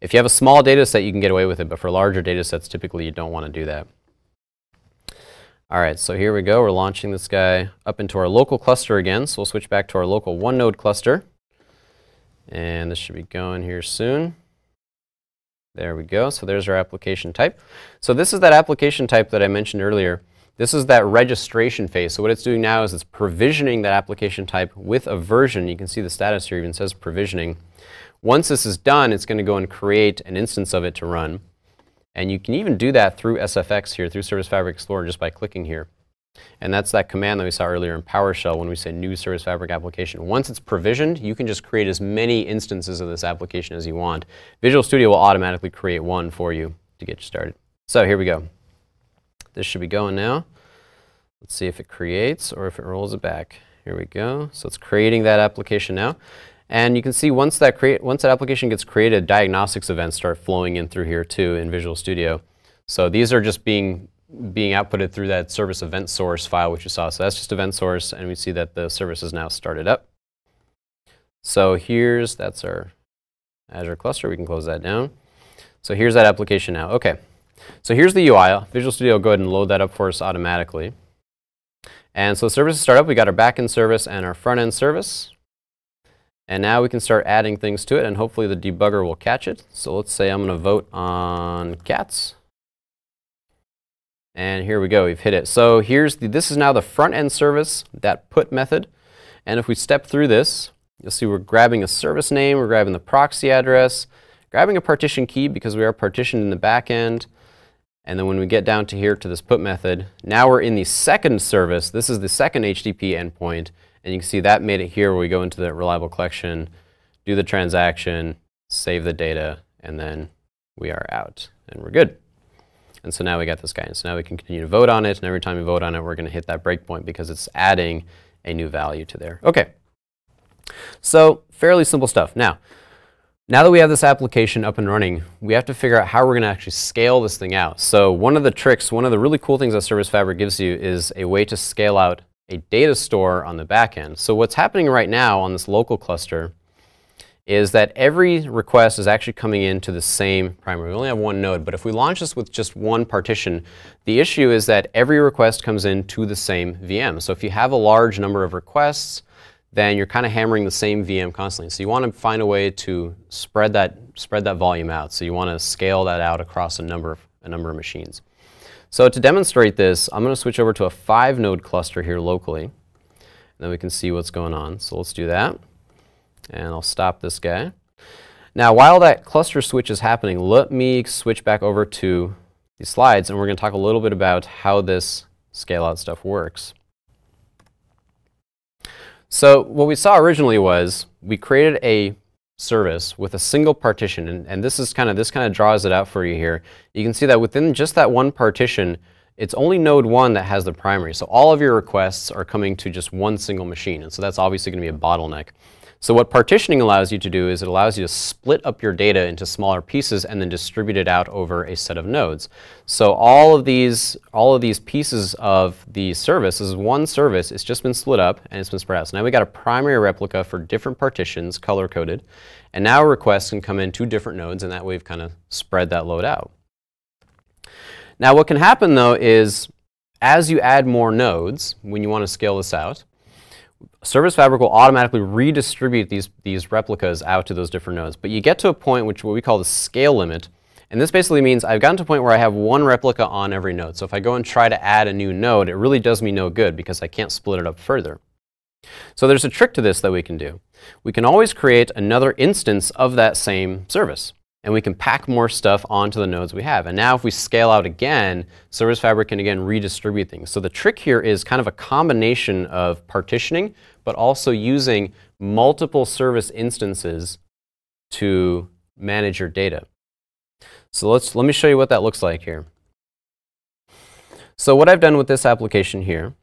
if you have a small data set, you can get away with it, but for larger data sets, typically you don't want to do that. All right, so here we go. We're launching this guy up into our local cluster again. So we'll switch back to our local one node cluster. And this should be going here soon. There we go. So there's our application type. So this is that application type that I mentioned earlier. This is that registration phase. So what it's doing now is it's provisioning that application type with a version. You can see the status here even says provisioning. Once this is done, it's going to go and create an instance of it to run. And you can even do that through SFX here, through Service Fabric Explorer, just by clicking here. And that's that command that we saw earlier in PowerShell when we say new Service Fabric application. Once it's provisioned, you can just create as many instances of this application as you want. Visual Studio will automatically create one for you to get you started. So here we go. This should be going now. Let's see if it creates or if it rolls it back. Here we go. So it's creating that application now. And you can see once that application gets created, diagnostics events start flowing in through here too in Visual Studio. So these are just being outputted through that service event source file which you saw. So that's just event source, and we see that the service is now started up. So that's our Azure cluster. We can close that down. So here's that application now. Okay. So here's the UI. Visual Studio will go ahead and load that up for us automatically. And so services start up. We got our backend service and our front-end service. And now we can start adding things to it, and hopefully the debugger will catch it. So let's say I'm going to vote on cats. And here we go, we've hit it. So this is now the front-end service, that put method. And if we step through this, you'll see we're grabbing a service name, we're grabbing the proxy address, grabbing a partition key because we are partitioned in the back end. And then when we get down to here to this put method, now we're in the second service. This is the second HTTP endpoint. And you can see that made it here where we go into the reliable collection, do the transaction, save the data, and then we are out. And we're good. And so now we got this guy. And so now we can continue to vote on it. And every time we vote on it, we're going to hit that breakpoint because it's adding a new value to there. OK. So fairly simple stuff. Now that we have this application up and running, we have to figure out how we're going to actually scale this thing out. So one of the tricks, one of the really cool things that Service Fabric gives you is a way to scale out a data store on the back end. So what's happening right now on this local cluster is that every request is actually coming into the same primary. We only have one node, but if we launch this with just one partition, the issue is that every request comes into the same VM. So if you have a large number of requests, then you're kind of hammering the same VM constantly. So you want to find a way to spread that volume out. So you want to scale that out across a number of machines. So to demonstrate this, I'm going to switch over to a 5-node cluster here locally. And then we can see what's going on. So let's do that. And I'll stop this guy. Now, while that cluster switch is happening, let me switch back over to these slides, and we're going to talk a little bit about how this scale-out stuff works. So what we saw originally was we created a service with a single partition, and this kind of draws it out for you here. You can see that within just that one partition, it's only node 1 that has the primary. So all of your requests are coming to just one single machine, and so that's obviously going to be a bottleneck. So what partitioning allows you to do is it allows you to split up your data into smaller pieces and then distribute it out over a set of nodes. So all of these pieces of the service is one service. It's just been split up and it's been spread out. So now we got a primary replica for different partitions, color-coded, and now requests can come in 2 different nodes, and that way we've kind of spread that load out. Now what can happen though is as you add more nodes, when you want to scale this out, Service Fabric will automatically redistribute these replicas out to those different nodes. But you get to a point what we call the scale limit. And this basically means I've gotten to a point where I have one replica on every node. So if I go and try to add a new node, it really does me no good because I can't split it up further. So there's a trick to this that we can do. We can always create another instance of that same service. And we can pack more stuff onto the nodes we have. And now if we scale out again, Service Fabric can again redistribute things. So the trick here is kind of a combination of partitioning, but also using multiple service instances to manage your data. So let me show you what that looks like here. So what I've done with this application here,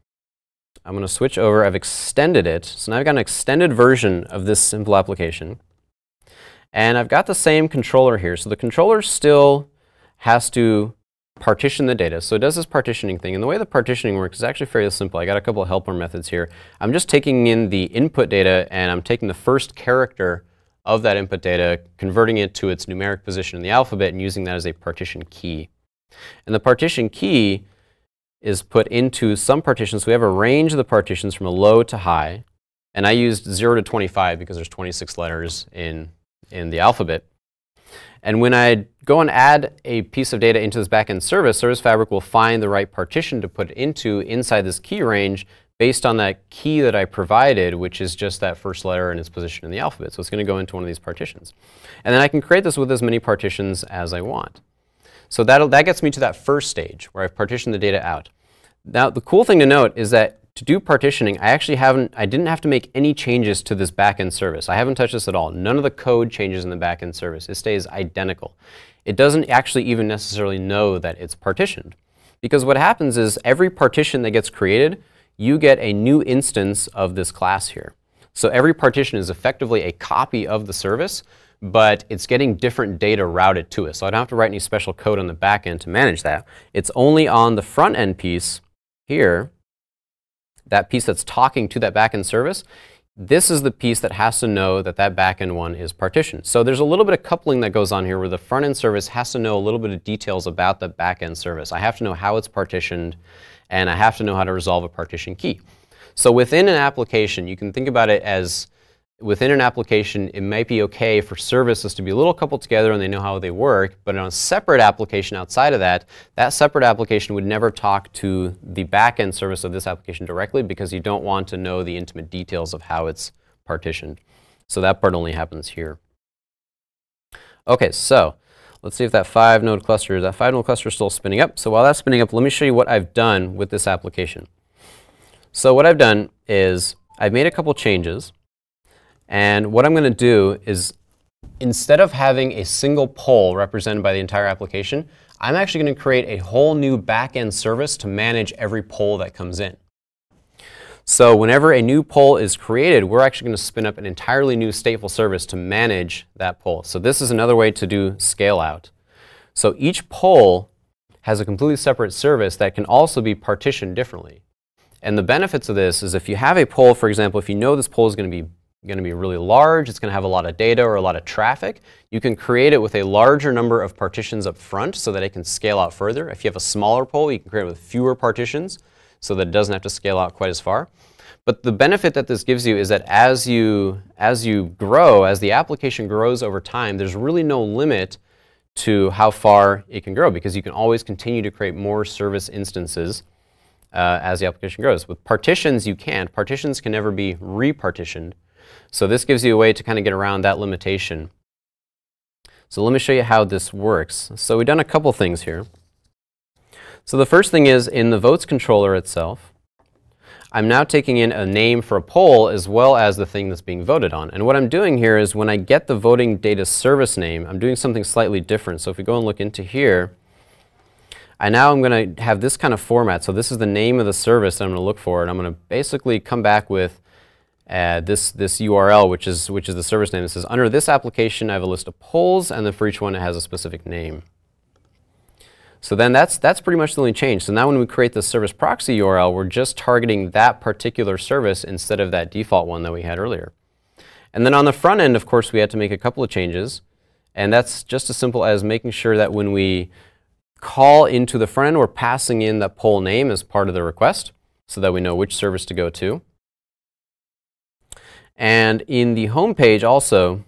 I'm going to switch over. I've extended it. So now I've got an extended version of this simple application. And I've got the same controller here. So the controller still has to partition the data. So it does this partitioning thing. And the way the partitioning works is actually fairly simple. I got a couple of helper methods here. I'm just taking in the input data, and I'm taking the first character of that input data, converting it to its numeric position in the alphabet, and using that as a partition key. And the partition key is put into some partitions. So we have a range of the partitions from a low to high. And I used 0 to 25 because there's 26 letters in the alphabet. And when I go and add a piece of data into this backend service, Service Fabric will find the right partition to put it into inside this key range based on that key that I provided, which is just that first letter and its position in the alphabet. So it's going to go into one of these partitions. And then I can create this with as many partitions as I want. So that gets me to that first stage where I've partitioned the data out. Now the cool thing to note is that to do partitioning, I didn't have to make any changes to this backend service. I haven't touched this at all. None of the code changes in the backend service. It stays identical. It doesn't actually even necessarily know that it's partitioned. Because what happens is every partition that gets created, you get a new instance of this class here. So every partition is effectively a copy of the service, but it's getting different data routed to it. So I don't have to write any special code on the backend to manage that. It's only on the front end piece here, that piece that's talking to that backend service, this is the piece that has to know that that backend one is partitioned. So there's a little bit of coupling that goes on here where the front-end service has to know a little bit of details about the backend service. I have to know how it's partitioned, and I have to know how to resolve a partition key. So within an application, you can think about it as within an application, it might be okay for services to be a little coupled together and they know how they work, but on a separate application outside of that, that separate application would never talk to the back-end service of this application directly because you don't want to know the intimate details of how it's partitioned. So that part only happens here. Okay, so let's see if that 5-node cluster is still spinning up. So while that's spinning up, let me show you what I've done with this application. So what I've done is I've made a couple changes. And what I'm going to do is, instead of having a single poll represented by the entire application, I'm actually going to create a whole new back-end service to manage every poll that comes in. So whenever a new poll is created, we're actually going to spin up an entirely new stateful service to manage that poll. So this is another way to do scale out. So each poll has a completely separate service that can also be partitioned differently. And the benefits of this is if you have a poll, for example, if you know this poll is going to be really large, it's going to have a lot of data or a lot of traffic, you can create it with a larger number of partitions up front so that it can scale out further. If you have a smaller poll, you can create it with fewer partitions so that it doesn't have to scale out quite as far. But the benefit that this gives you is that as you grow, as the application grows over time, there's really no limit to how far it can grow because you can always continue to create more service instances as the application grows. With partitions, you can't. Partitions can never be repartitioned. So this gives you a way to kind of get around that limitation. So let me show you how this works. So we've done a couple things here. So the first thing is in the votes controller itself, I'm now taking in a name for a poll as well as the thing that's being voted on. And what I'm doing here is when I get the voting data service name, I'm doing something slightly different. So if we go and look into here, I'm going to have this kind of format. So this is the name of the service that I'm going to look for, and I'm going to basically come back with this URL, which is the service name. It says, under this application, I have a list of polls, and then for each one, it has a specific name. So then that's pretty much the only change. So now when we create the service proxy URL, we're just targeting that particular service instead of that default one that we had earlier. And then on the front end, of course, we had to make a couple of changes. And that's just as simple as making sure that when we call into the front end, we're passing in that poll name as part of the request so that we know which service to go to. And in the home page also,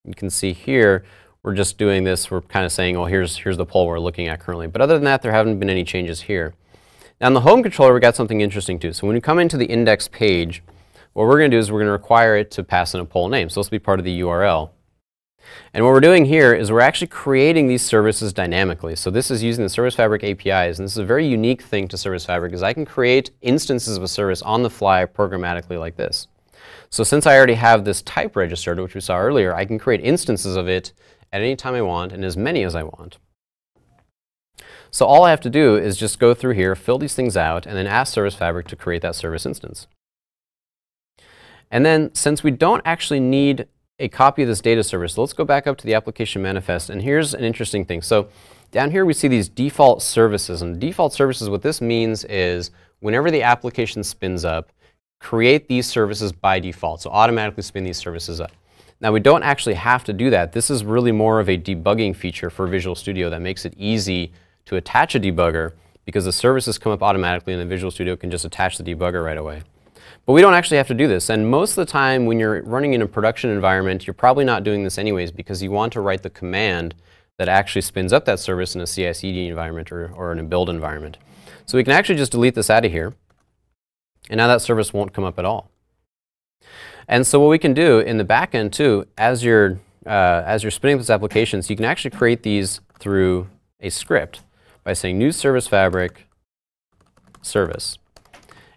you can see here, we're just doing this, we're kind of saying, oh, here's the poll we're looking at currently. But other than that, there haven't been any changes here. Now in the home controller, we got something interesting too. So when we come into the index page, what we're going to do is we're going to require it to pass in a poll name. So this will be part of the URL. And what we're doing here is we're actually creating these services dynamically. So this is using the Service Fabric APIs, and this is a very unique thing to Service Fabric, is I can create instances of a service on the fly programmatically like this. So since I already have this type registered, which we saw earlier, I can create instances of it at any time I want and as many as I want. So all I have to do is just go through here, fill these things out, and then ask Service Fabric to create that service instance. And then since we don't actually need a copy of this data service, let's go back up to the application manifest, and here's an interesting thing. So down here we see these default services, and default services, what this means is whenever the application spins up, create these services by default, so automatically spin these services up. Now we don't actually have to do that. This is really more of a debugging feature for Visual Studio that makes it easy to attach a debugger because the services come up automatically and the Visual Studio can just attach the debugger right away. But we don't actually have to do this, and most of the time when you're running in a production environment, you're probably not doing this anyways because you want to write the command that actually spins up that service in a CI/CD environment or in a build environment. So we can actually just delete this out of here. And now that service won't come up at all. And so what we can do in the back end too, as you're spinning up these applications, you can actually create these through a script by saying new Service Fabric service.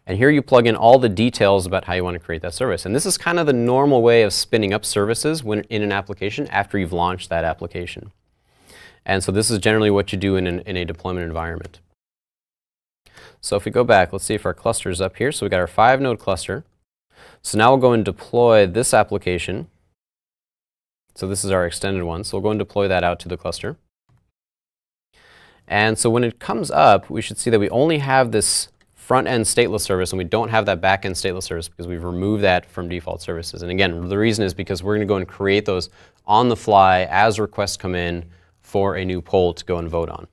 And here you plug in all the details about how you want to create that service. And this is kind of the normal way of spinning up services when in an application after you've launched that application. And so this is generally what you do in a deployment environment. So if we go back, let's see if our cluster is up here. So we've got our 5-node cluster. So now we'll go and deploy this application. So this is our extended one. So we'll go and deploy that out to the cluster. And so when it comes up, we should see that we only have this front-end stateless service, and we don't have that back-end stateless service because we've removed that from default services. And again, the reason is because we're going to go and create those on the fly as requests come in for a new poll to go and vote on.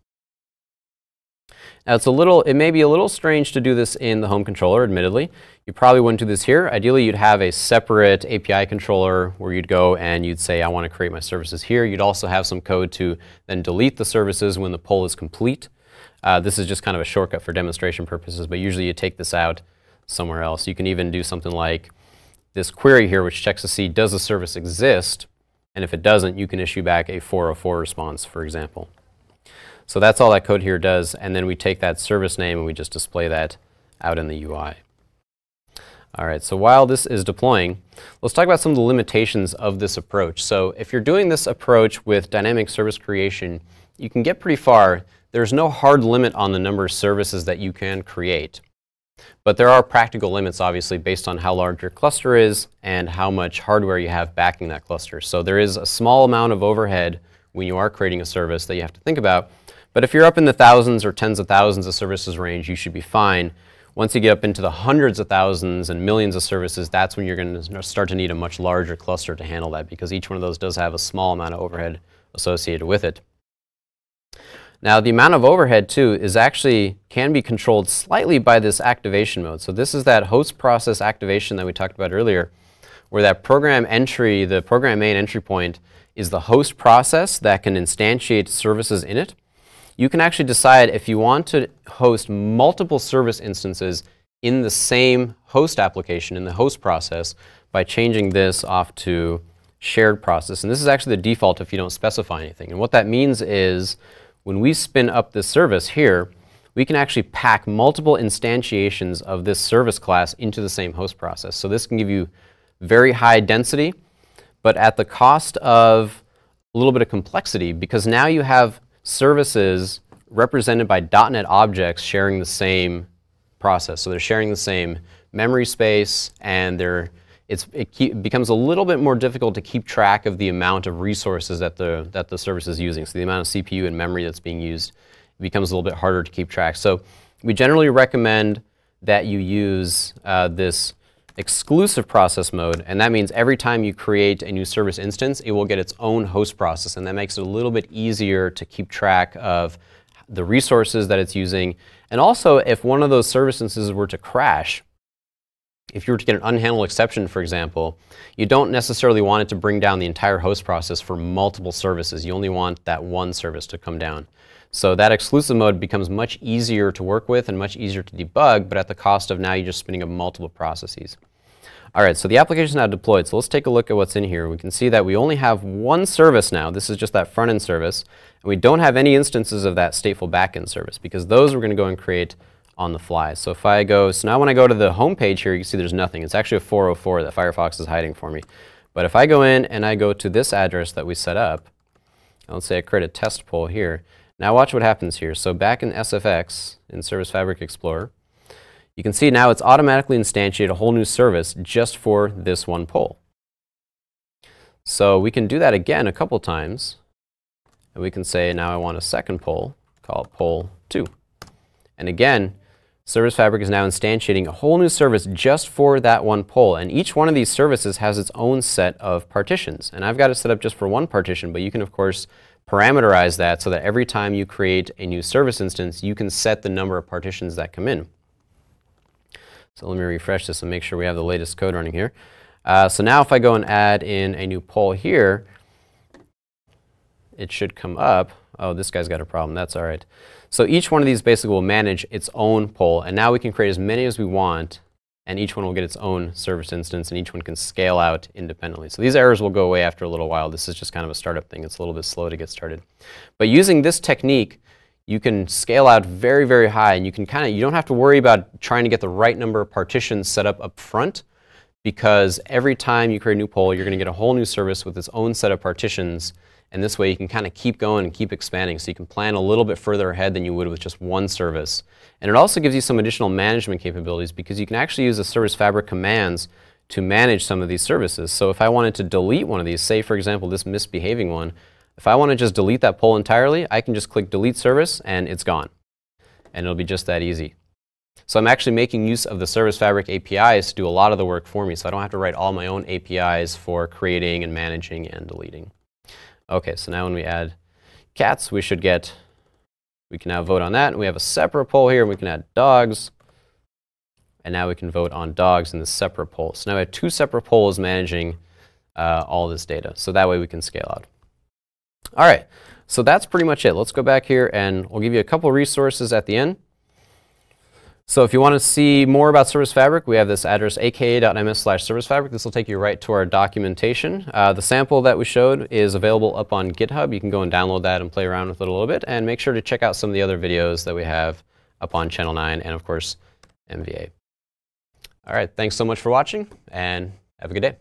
Now it may be a little strange to do this in the home controller, admittedly. You probably wouldn't do this here. Ideally, you'd have a separate API controller where you'd go and you'd say, I want to create my services here. You'd also have some code to then delete the services when the pull is complete. This is just kind of a shortcut for demonstration purposes, but usually you take this out somewhere else. You can even do something like this query here, which checks to see, does the service exist? And if it doesn't, you can issue back a 404 response, for example. So that's all that code here does, and then we take that service name and we just display that out in the UI. All right, so while this is deploying, let's talk about some of the limitations of this approach. So if you're doing this approach with dynamic service creation, you can get pretty far. There's no hard limit on the number of services that you can create. But there are practical limits, obviously, based on how large your cluster is and how much hardware you have backing that cluster. So there is a small amount of overhead when you are creating a service that you have to think about. But if you're up in the thousands or tens of thousands of services range, you should be fine. Once you get up into the hundreds of thousands and millions of services, that's when you're going to start to need a much larger cluster to handle that, because each one of those does have a small amount of overhead associated with it. Now, the amount of overhead, too, can be controlled slightly by this activation mode. So this is that host process activation that we talked about earlier, where that program entry, the program main entry point, is the host process that can instantiate services in it. You can actually decide if you want to host multiple service instances in the same host application, in the host process, by changing this off to shared process. And this is actually the default if you don't specify anything. And what that means is when we spin up this service here, we can actually pack multiple instantiations of this service class into the same host process. So this can give you very high density, but at the cost of a little bit of complexity, because now you have services represented by .NET objects sharing the same process. So they're sharing the same memory space, and it becomes a little bit more difficult to keep track of the amount of resources that the service is using. So the amount of CPU and memory that's being used becomes a little bit harder to keep track. So we generally recommend that you use this exclusive process mode, and that means every time you create a new service instance, it will get its own host process, and that makes it a little bit easier to keep track of the resources that it's using. And also, if one of those service instances were to crash, if you were to get an unhandled exception, for example, you don't necessarily want it to bring down the entire host process for multiple services. You only want that one service to come down. So that exclusive mode becomes much easier to work with and much easier to debug, but at the cost of now you're just spinning up multiple processes. All right, so the application is now deployed. So let's take a look at what's in here. We can see that we only have one service now. This is just that front-end service. And we don't have any instances of that stateful back-end service, because those we're going to go and create on the fly. So if I go, so now when I go to the home page here, you can see there's nothing. It's actually a 404 that Firefox is hiding for me. But if I go in and I go to this address that we set up, let's say I create a test poll here. Now watch what happens here. So back in SFX, in Service Fabric Explorer, you can see now it's automatically instantiated a whole new service just for this one poll. So we can do that again a couple times. And we can say now I want a second poll, call it poll 2. And again, Service Fabric is now instantiating a whole new service just for that one poll. And each one of these services has its own set of partitions. And I've got it set up just for one partition, but you can, of course, parameterize that so that every time you create a new service instance, you can set the number of partitions that come in. So let me refresh this and make sure we have the latest code running here. So now if I go and add in a new poll here, it should come up. Oh, this guy's got a problem. That's all right. So each one of these basically will manage its own poll, and now we can create as many as we want, and each one will get its own service instance, and each one can scale out independently. So these errors will go away after a little while. This is just kind of a startup thing. It's a little bit slow to get started. But using this technique, you can scale out very, very high, and you don't have to worry about trying to get the right number of partitions set up front, because every time you create a new poll, you're going to get a whole new service with its own set of partitions. And this way you can kind of keep going and keep expanding. So you can plan a little bit further ahead than you would with just one service. And it also gives you some additional management capabilities, because you can actually use the Service Fabric commands to manage some of these services. So if I wanted to delete one of these, say for example this misbehaving one, if I want to just delete that poll entirely, I can just click delete service and it's gone. And it'll be just that easy. So I'm actually making use of the Service Fabric APIs to do a lot of the work for me, so I don't have to write all my own APIs for creating and managing and deleting. Okay, so now when we add cats, we should get We can now vote on that, and we have a separate poll here, and we can add dogs. And now we can vote on dogs in this separate poll. So now we have two separate polls managing all this data. So that way we can scale out. All right, so that's pretty much it. Let's go back here, and we'll give you a couple resources at the end. So if you want to see more about Service Fabric, we have this address aka.ms/servicefabric. This will take you right to our documentation. The sample that we showed is available up on GitHub. You can go and download that and play around with it a little bit. And make sure to check out some of the other videos that we have up on Channel 9 and, of course, MVA. All right, thanks so much for watching, and have a good day.